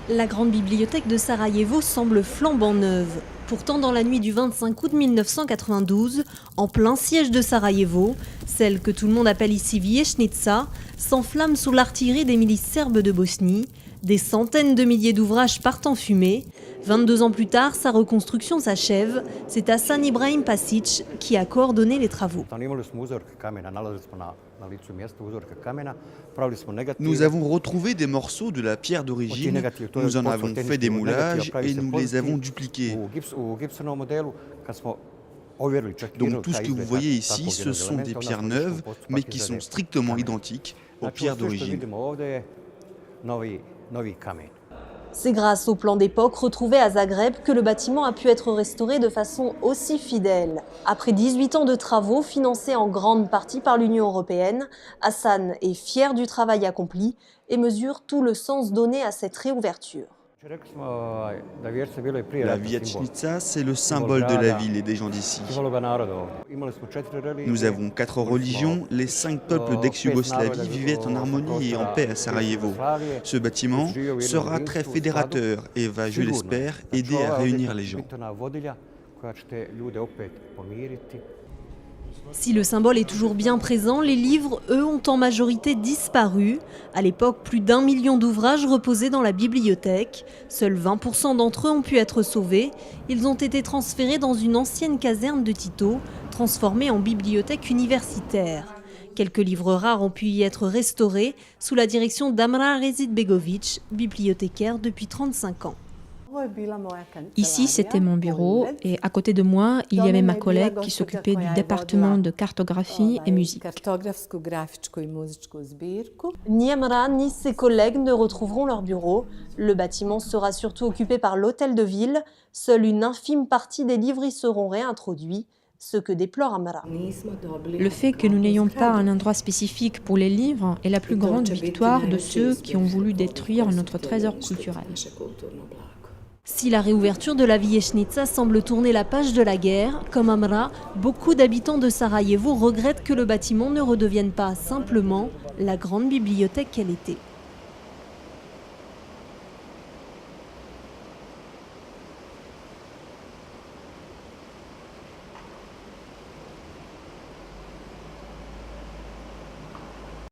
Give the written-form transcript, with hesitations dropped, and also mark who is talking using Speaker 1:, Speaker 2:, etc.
Speaker 1: La grande bibliothèque de Sarajevo semble flambant neuve. Pourtant, dans la nuit du 25 août 1992, en plein siège de Sarajevo, celle que tout le monde appelle ici Vijećnica s'enflamme sous l'artillerie des milices serbes de Bosnie. Des centaines de milliers d'ouvrages partent en fumée. 22 ans plus tard, sa reconstruction s'achève. C'est Hasan Ibrahim Pasić qui a coordonné les travaux.
Speaker 2: Nous avons retrouvé des morceaux de la pierre d'origine, nous en avons fait des moulages et nous les avons dupliqués. Donc tout ce que vous voyez ici, ce sont des pierres neuves, mais qui sont strictement identiques aux pierres d'origine.
Speaker 1: C'est grâce au plan d'époque retrouvé à Zagreb que le bâtiment a pu être restauré de façon aussi fidèle. Après 18 ans de travaux financés en grande partie par l'Union européenne, Hasan est fier du travail accompli et mesure tout le sens donné à cette réouverture.
Speaker 2: La Vijećnica, c'est le symbole de la ville et des gens d'ici. Nous avons 4 religions, les 5 peuples d'ex-Yougoslavie vivaient en harmonie et en paix à Sarajevo. Ce bâtiment sera très fédérateur et va, je l'espère, aider à réunir les gens.
Speaker 1: Si le symbole est toujours bien présent, les livres, eux, ont en majorité disparu. À l'époque, plus d'1 million d'ouvrages reposaient dans la bibliothèque. Seuls 20% d'entre eux ont pu être sauvés. Ils ont été transférés dans une ancienne caserne de Tito, transformée en bibliothèque universitaire. Quelques livres rares ont pu y être restaurés sous la direction d'Amra Rezidbegović, bibliothécaire depuis 35 ans.
Speaker 3: Ici, c'était mon bureau et à côté de moi, il y avait ma collègue qui s'occupait du département de cartographie et musique.
Speaker 1: Ni Amra ni ses collègues ne retrouveront leur bureau. Le bâtiment sera surtout occupé par l'hôtel de ville. Seule une infime partie des livres y seront réintroduits, ce que déplore Amra.
Speaker 3: Le fait que nous n'ayons pas un endroit spécifique pour les livres est la plus grande victoire de ceux qui ont voulu détruire notre trésor culturel.
Speaker 1: Si la réouverture de la Vijećnica semble tourner la page de la guerre, comme Amra, beaucoup d'habitants de Sarajevo regrettent que le bâtiment ne redevienne pas simplement la grande bibliothèque qu'elle était.